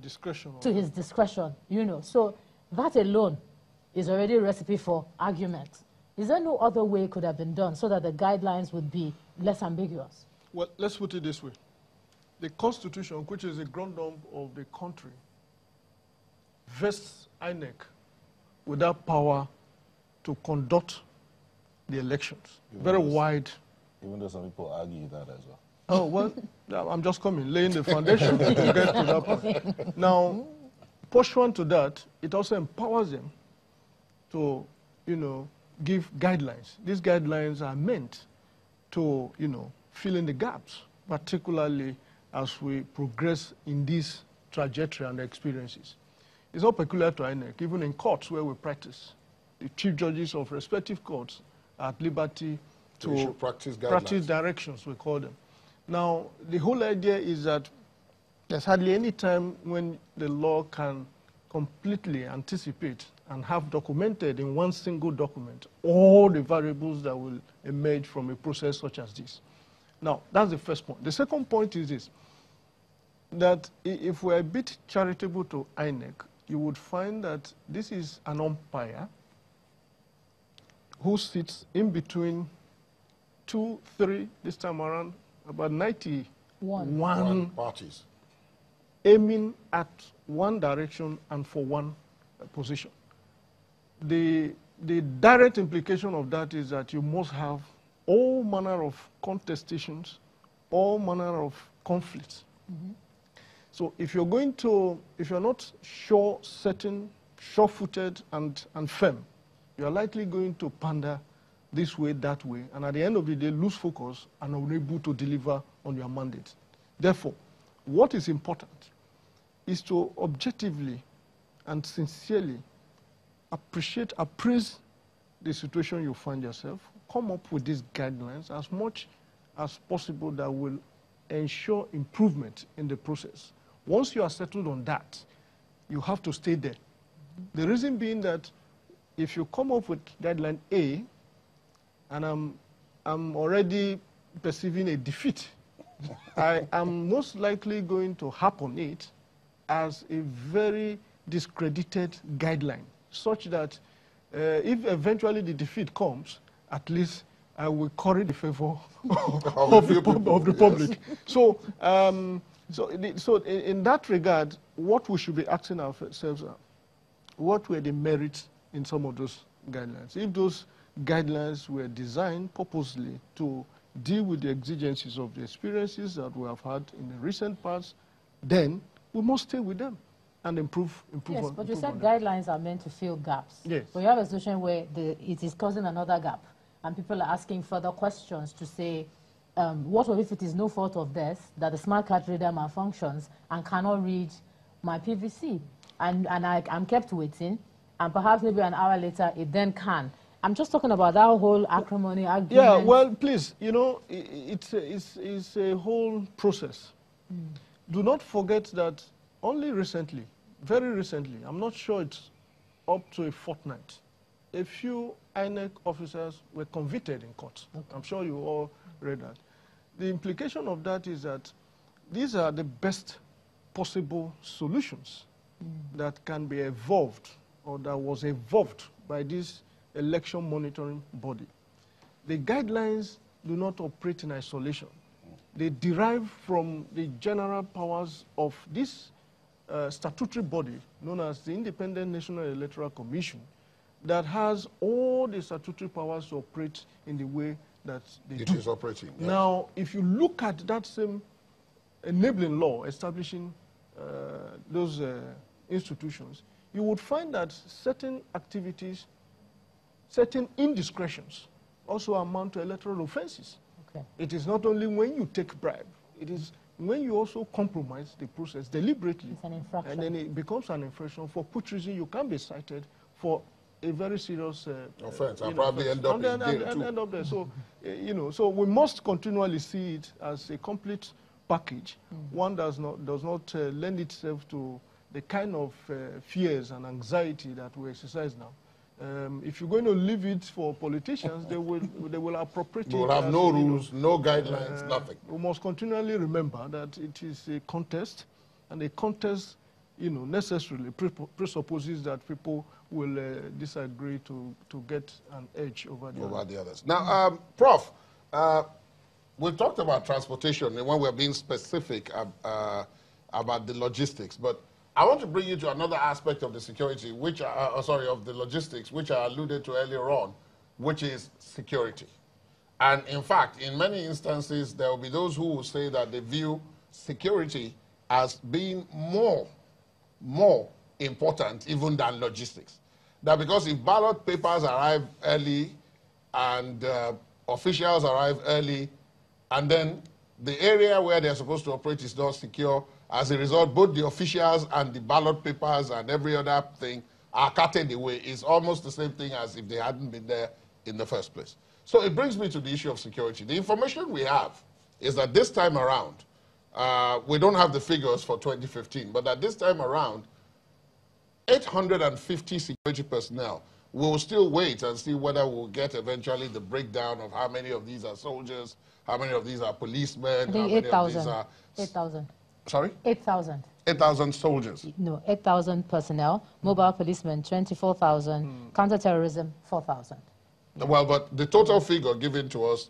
discretion. To his discretion, you know. So that alone is already a recipe for argument. Is there no other way it could have been done so that the guidelines would be less ambiguous? Well, let's put it this way. The Constitution, which is the ground-up of the country, vests INEC with that power to conduct the elections. Very wide. Even though some people argue that as well. Oh, well, I'm just coming, laying the foundation to get to that point. Now, pursuant to that, it also empowers them to, you know, give guidelines. These guidelines are meant to, you know, fill in the gaps, particularly as we progress in this trajectory and experiences. It's not peculiar to INEC. Even in courts where we practice, the chief judges of respective courts are at liberty to practice directions, we call them. Now, the whole idea is that there's hardly any time when the law can completely anticipate and have documented in one single document all the variables that will emerge from a process such as this. Now, that's the first point. The second point is this, that if we're a bit charitable to INEC, you would find that this is an umpire who sits in between 2, 3, this time around, about 91 parties, aiming at one direction and for one position. The direct implication of that is that you must have all manner of contestations, all manner of conflicts. Mm-hmm. So if you're not sure-footed and firm, you're likely going to pander this way, that way, and at the end of the day, lose focus and unable to deliver on your mandate. Therefore, what is important is to objectively and sincerely appraise the situation you find yourself, come up with these guidelines as much as possible that will ensure improvement in the process. Once you are settled on that, you have to stay there. The reason being that if you come up with guideline A, and I'm already perceiving a defeat, I am most likely going to harp on it as a very discredited guideline, such that if eventually the defeat comes, at least I will curry the favor of the public. So, so in that regard, what we should be asking ourselves are, what were the merits in some of those guidelines? If those guidelines were designed purposely to deal with the exigencies of the experiences that we have had in the recent past, then we must stay with them and improve yes, but you said guidelines are meant to fill gaps. Yes. But you have a situation where it is causing another gap, and people are asking further questions to say, what if it is no fault of theirs that the smart card reader malfunctions and cannot read my PVC? And I'm kept waiting, and perhaps maybe an hour later it then can. I'm just talking about that whole acrimony argument. Yeah, well, please, you know, it's a whole process. Mm. Do not forget that only recently, very recently, I'm not sure it's up to a fortnight, a few INEC officers were convicted in court. Okay. I'm sure you all read that. The implication of that is that these are the best possible solutions that can be evolved or that was evolved by this election monitoring body. The guidelines do not operate in isolation. They derive from the general powers of this statutory body known as the Independent National Electoral Commission that has all the statutory powers to operate in the way that they do. It is operating. Yes. Now, if you look at that same enabling law establishing those institutions, you would find that certain activities, certain indiscretions also amount to electoral offenses. Okay. It is not only when you take bribe, it is when you also compromise the process deliberately. It's an infraction. And then it becomes an infraction, for which reason you can be cited for a very serious offense. And probably end up in jail too. End up there. So, you know, so we must continually see it as a complete package. One does not lend itself to the kind of fears and anxiety that we exercise now. If you're going to leave it for politicians, they will appropriate it. We will have no rules, no guidelines, nothing. We must continually remember that it is a contest, and a contest necessarily presupposes that people will disagree to get an edge over the others. Now, Prof, we've talked about transportation and when we're being specific about the logistics, but I want to bring you to another aspect of the security, which, of the logistics, which I alluded to earlier on, which is security. And in fact, in many instances, there will be those who will say that they view security as being more important even than logistics. That because if ballot papers arrive early and officials arrive early, and then the area where they're supposed to operate is not secure, as a result, both the officials and the ballot papers and every other thing are carted away. It's almost the same thing as if they hadn't been there in the first place. So it brings me to the issue of security. The information we have is that this time around, we don't have the figures for 2015, but that this time around, 850 security personnel. We'll still wait and see whether we'll get eventually the breakdown of how many of these are soldiers, how many of these are policemen, I think 8,000. 8,000. Sorry? 8,000. 8,000 soldiers. No, 8,000 personnel, mobile policemen, 24,000, counterterrorism, 4,000. Well, but the total figure given to us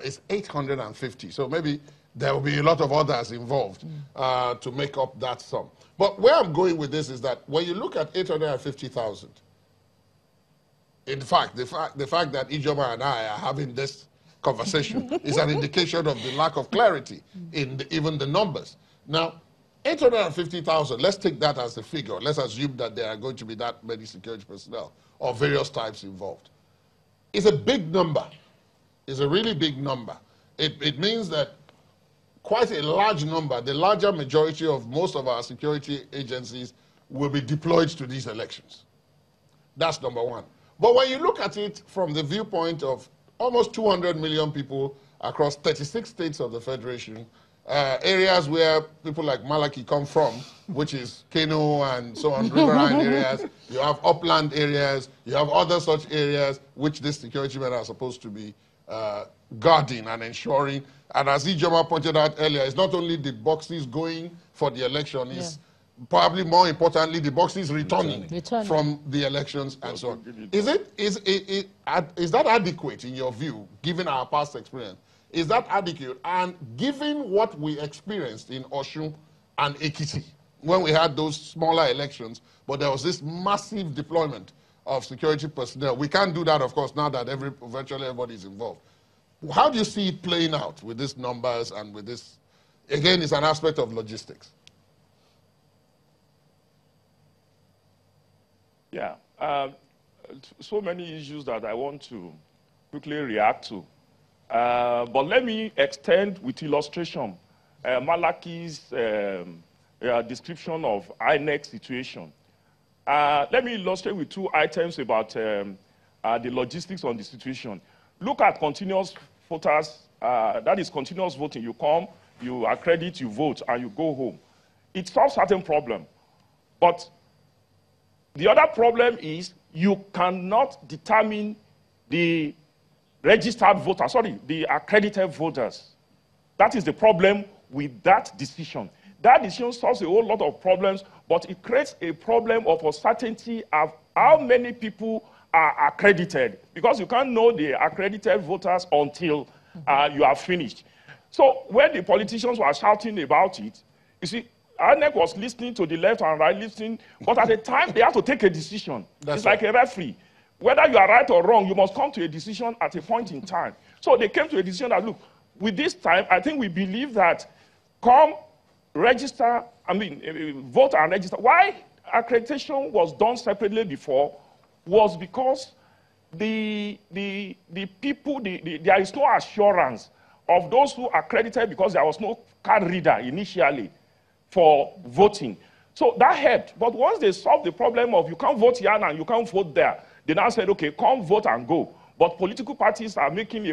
is 850. So maybe there will be a lot of others involved to make up that sum. But where I'm going with this is that when you look at 850,000, in fact, the fact that Ijoma and I are having this conversation is an indication of the lack of clarity in even the numbers. Now, 850,000, let's take that as the figure. Let's assume that there are going to be that many security personnel of various types involved. It's a big number. It's a really big number. It means that quite a large number, the larger majority of most of our security agencies will be deployed to these elections. That's number one. But when you look at it from the viewpoint of almost 200 million people across 36 states of the Federation, areas where people like Malaki come from, which is Kano and so on, riverine areas, you have upland areas, you have other such areas which these security men are supposed to be guarding and ensuring. And as Ijoma pointed out earlier, it's not only the boxes going for the election, it's probably more importantly the boxes returning from the elections and so on. Is that adequate in your view, given our past experience? Is that adequate? And given what we experienced in Osun and Ekiti, when we had those smaller elections, but there was this massive deployment of security personnel. We can't do that, of course, now that virtually everybody is involved. How do you see it playing out with these numbers and with this? Again, it's an aspect of logistics. Yeah, so many issues that I want to quickly react to. But let me extend with illustration Malaki's description of INEC situation. Let me illustrate with two items about the logistics on the situation. Look at continuous voters, that is continuous voting. You come, you accredit, you vote, and you go home. It solves certain problem. But the other problem is you cannot determine the registered voters, the accredited voters. That is the problem with that decision. That decision solves a whole lot of problems, but it creates a problem of uncertainty of how many people are accredited, because you can't know the accredited voters until you are finished. So when the politicians were shouting about it, you see, INEC was listening to the left and right, listening, but at the time they have to take a decision. It's like a referee. Whether you are right or wrong, you must come to a decision at a point in time. So they came to a decision that, look, with this time, I think we believe that come register, vote and register. Why accreditation was done separately before was because the people, there is no assurance of those who are accredited because there was no card reader initially for voting. So that helped. But once they solved the problem of you can't vote here and you can't vote there, they now said, okay, come vote and go. But political parties are making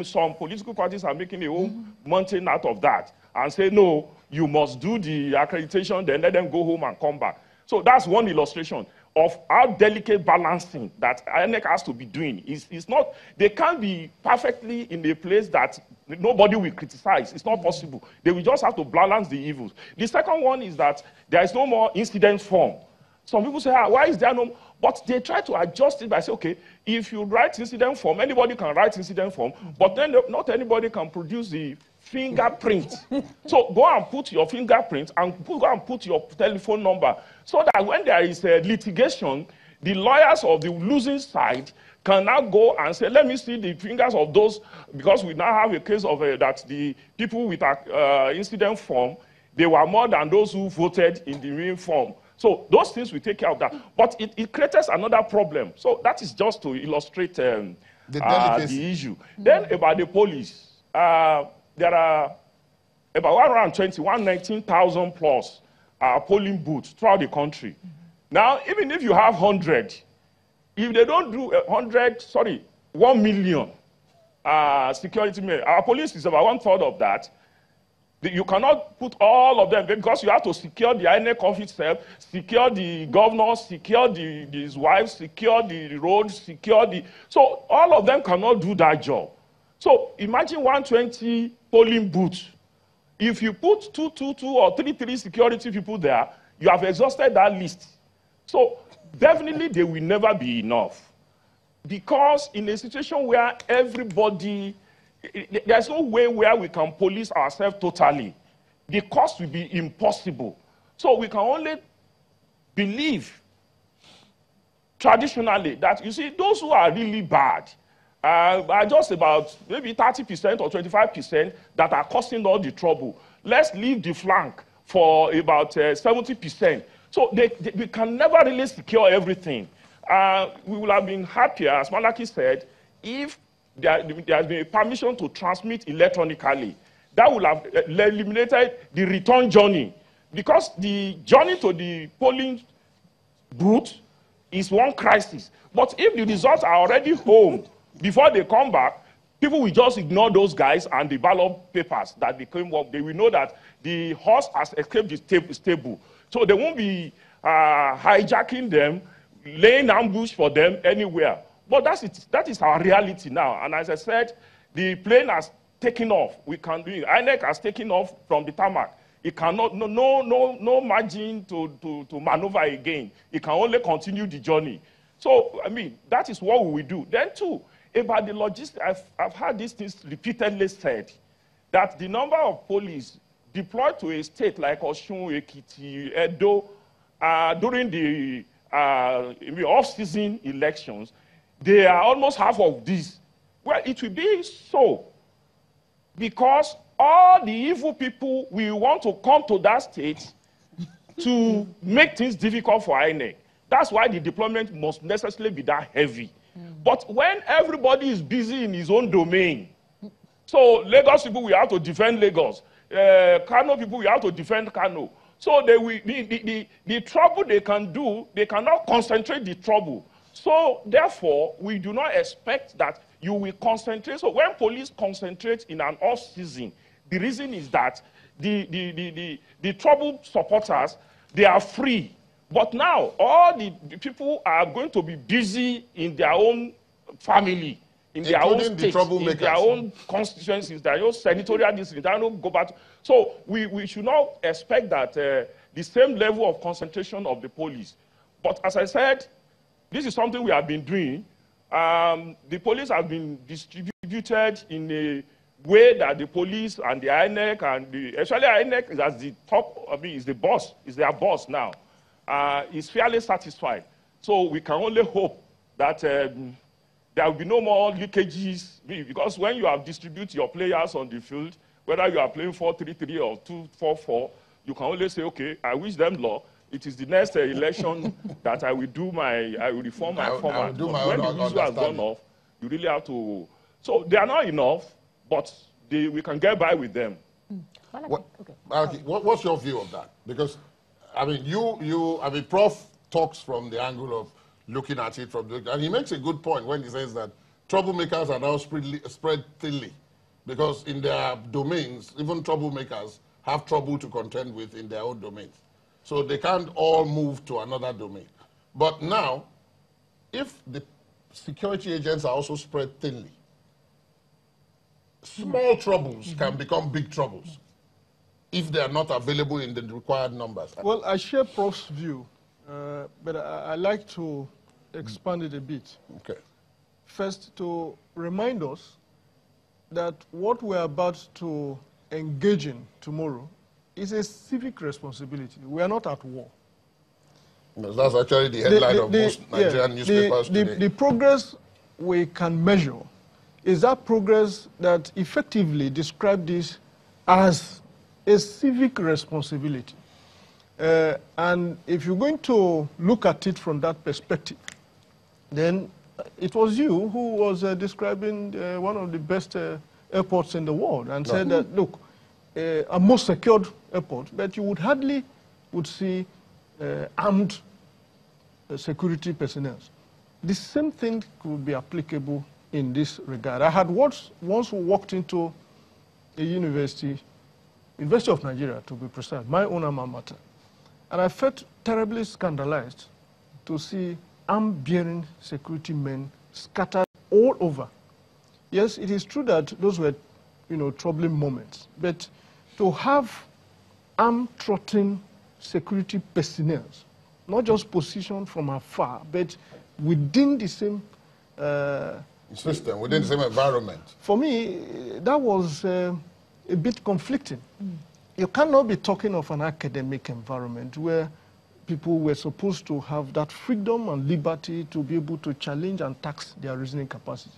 some political parties are making a whole mountain out of that and say, no, you must do the accreditation, then let them go home and come back. So that's one illustration. of how delicate balancing that INEC has to be doing. It's not, they can't be perfectly in a place that nobody will criticize. It's not possible. They will just have to balance the evils. The second one is that there is no more incident form. Some people say, why is there no? But they try to adjust it by saying, okay, if you write incident form, anybody can write incident form, but then not anybody can produce the fingerprint. So go and put your fingerprint and go and put your telephone number so that when there is a litigation, the lawyers of the losing side can now go and say, let me see the fingers of those, because we now have a case of that the people with incident form, they were more than those who voted in the main form. So those things will take care of that. But it creates another problem. So that is just to illustrate the issue. Then about the police, there are about 119,000 plus polling booths throughout the country. Now, even if you have 100, if they don't do 1 million security men, our police is about 1/3 of that. You cannot put all of them because you have to secure the INEC office itself, secure the governor, secure his wife, secure the roads, secure the... So all of them cannot do that job. So imagine 120 polling booths. If you put 222 or 33 security people there, you have exhausted that list. So definitely they will never be enough. Because in a situation where everybody... There's no way where we can police ourselves totally. The cost will be impossible. So we can only believe traditionally that, you see, those who are really bad are just about maybe 30% or 25% that are causing all the trouble. Let's leave the flank for about 70%. So we can never really secure everything. We will have been happier, as Malaki said, if there has been a permission to transmit electronically. That would have eliminated the return journey. Because the journey to the polling booth is one crisis. But if the results are already home before they come back, people will just ignore those guys and the ballot papers that they came up. They will know that the horse has escaped the stable. So they won't be hijacking them, laying ambush for them anywhere. But that is our reality now. And as I said, the plane has taken off. We can do it. INEC has taken off from the tarmac. It cannot, no margin to maneuver again. It can only continue the journey. So, I mean, that is what we will do. Then, too, about the logistics, I've heard these things repeatedly said, that the number of police deployed to a state like Osun, Ekiti, Edo, during the off-season elections, they are almost half of this. Well, it will be so because all the evil people will want to come to that state to make things difficult for INEC. That's why the deployment must necessarily be that heavy. But when everybody is busy in his own domain, so Lagos people will have to defend Lagos, Kano people will have to defend Kano. So the trouble they can do, they cannot concentrate the trouble. So, therefore, we do not expect that you will concentrate. So, when police concentrate in an off-season, the reason is that the trouble supporters, they are free. But now, all the people are going to be busy in their own family, in their own state, in their own constituencies, their own senatorial districts. They don't go back. So, we should not expect that the same level of concentration of the police. But as I said, this is something we have been doing. The police have been distributed in a way that the police and the INEC and especially INEC is as the top, is the boss, is their boss now, is fairly satisfied. So we can only hope that there will be no more leakages, because when you have distributed your players on the field, whether you are playing 4-3-3 or 2-4-4, you can only say, okay, I wish them luck. It is the next election that I will reform my format. But when the whistle has gone off, you really have to. So they are not enough, but we can get by with them. What's your view of that? Because, I mean, Prof talks from the angle of looking at it from and he makes a good point when he says that troublemakers are now spread thinly, because in their domains, even troublemakers have trouble to contend with in their own domains. So they can't all move to another domain. But now, if the security agents are also spread thinly, small troubles can become big troubles if they are not available in the required numbers. Well, I share Prof's view, but I like to expand it a bit. Okay. First, to remind us that what we're about to engage in tomorrow is a civic responsibility. We are not at war. That's actually the headline of most Nigerian newspapers today. The progress we can measure is that progress that effectively describes this as a civic responsibility. And if you're going to look at it from that perspective, then it was you who was describing one of the best airports in the world and said that, look, a most secured airport, but you would hardly see armed security personnel. The same thing could be applicable in this regard. I had once walked into a University of Nigeria, to be precise, my own alma mater, and I felt terribly scandalized to see arm-bearing security men scattered all over. Yes, it is true that those were, troubling moments, but to have arm-trotting security personnel, not just positioned from afar, but within the same system, within the same environment. For me, that was a bit conflicting. You cannot be talking of an academic environment where people were supposed to have that freedom and liberty to be able to challenge and tax their reasoning capacity.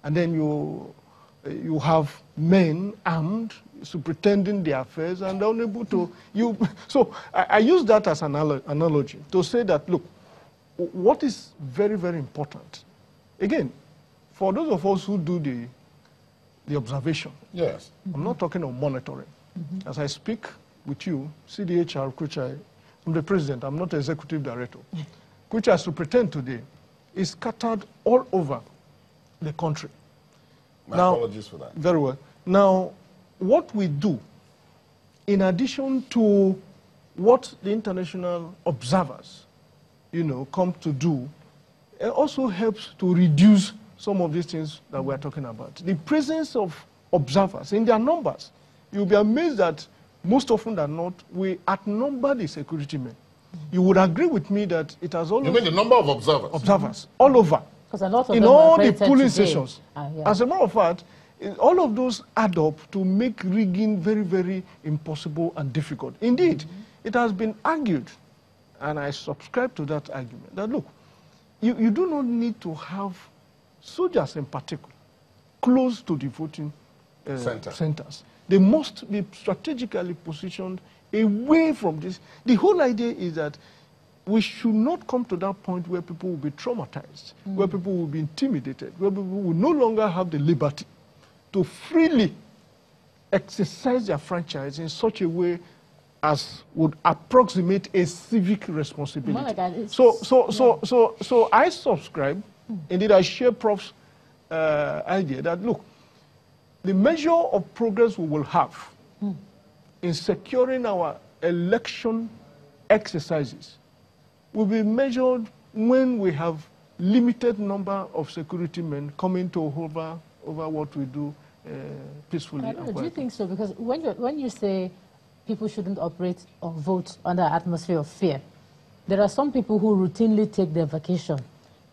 And then you have men armed, superintending their affairs, and unable to... So I use that as an analogy to say that, look, what is very, very important, again, for those of us who do the observation, yes, I'm not talking of monitoring. As I speak with you, CDHR, which I'm the president, I'm not the executive director, which I superintend today, is scattered all over the country. My apologies for that. Very well. Now, what we do, in addition to what the international observers, come to do, it also helps to reduce some of these things that we're talking about. The presence of observers in their numbers, you'll be amazed that most often than not, we outnumber the security men. You would agree with me that it has always... You mean the number of observers? Observers, all over. Because a lot of in them all are the polling today. stations. Yeah. As a matter of fact, all of those add up to make rigging very, very impossible and difficult. Indeed, it has been argued, and I subscribe to that argument, that look, you do not need to have soldiers in particular close to the voting centers. They must be strategically positioned away from this. The whole idea is that we should not come to that point where people will be traumatized, where people will be intimidated, where people will no longer have the liberty to freely exercise their franchise in such a way as would approximate a civic responsibility. So I subscribe, indeed I share Prof's idea that, look, the measure of progress we will have in securing our election exercises will be measured when we have limited number of security men coming to over what we do peacefully. Do you think so? Because when you say people shouldn't operate or vote under an atmosphere of fear, there are some people who routinely take their vacation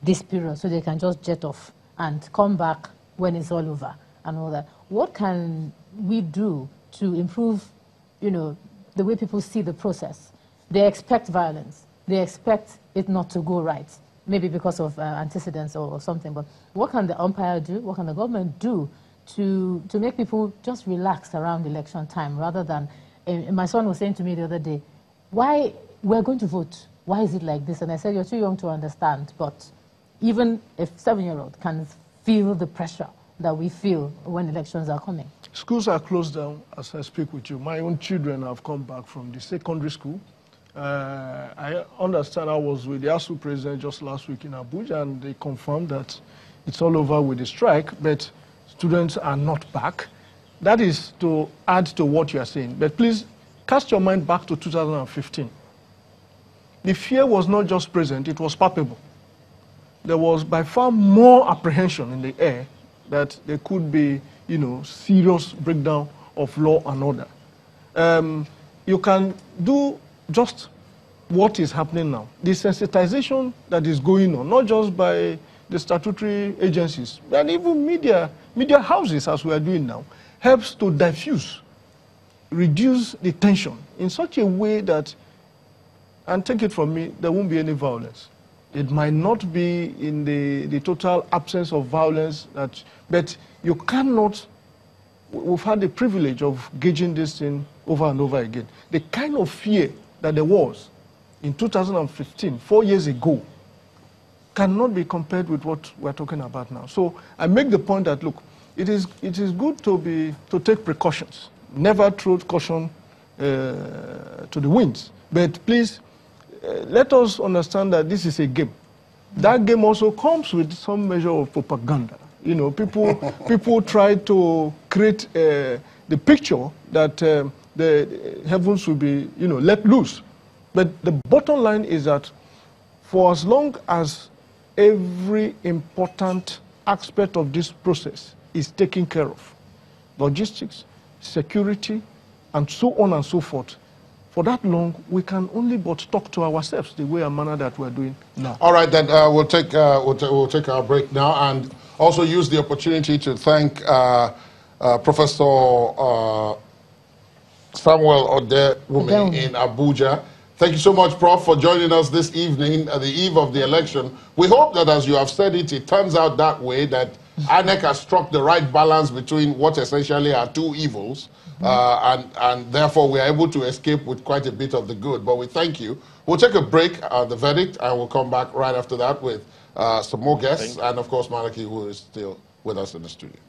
this period so they can just jet off and come back when it's all over and all that. What can we do to improve, the way people see the process? They expect violence. They expect it not to go right, maybe because of antecedents or something. But what can the umpire do? What can the government do to make people just relax around election time rather than... my son was saying to me the other day, why we're going to vote? Why is it like this? And I said, you're too young to understand, but even a 7-year-old can feel the pressure that we feel when elections are coming. Schools are closed down as I speak with you. My own children have come back from the secondary school. I understand I was with the ASU president just last week in Abuja, and they confirmed that it's all over with the strike, but students are not back. That is to add to what you are saying. But please cast your mind back to 2015. the fear was not just present, it was palpable. There was by far more apprehension in the air that there could be, serious breakdown of law and order. You can do just what is happening now. The sensitization that is going on, not just by the statutory agencies, but even media houses, as we are doing now, helps to diffuse, reduce the tension in such a way that, and take it from me, there won't be any violence. It might not be in the total absence of violence, but you cannot. We've had the privilege of gauging this thing over and over again. The kind of fear that there was in 2015, 4 years ago, cannot be compared with what we're talking about now. So I make the point that, look, it is good to take precautions. Never throw caution to the winds. But please, let us understand that this is a game. That game also comes with some measure of propaganda. People try to create the picture that the heavens will be, let loose. But the bottom line is that for as long as every important aspect of this process is taken care of, logistics, security, and so on and so forth, for that long, we can only but talk to ourselves the way and manner that we're doing now. All right, then we'll take our break now, and also use the opportunity to thank Professor Samuel Odewumi in Abuja. Thank you so much, Prof, for joining us this evening at the eve of the election. We hope that, as you have said it turns out that way, that INEC has struck the right balance between what essentially are two evils, and therefore we are able to escape with quite a bit of the good. But we thank you. We'll take a break at the verdict, and we'll come back right after that with some more guests, and of course Malaki, who is still with us in the studio.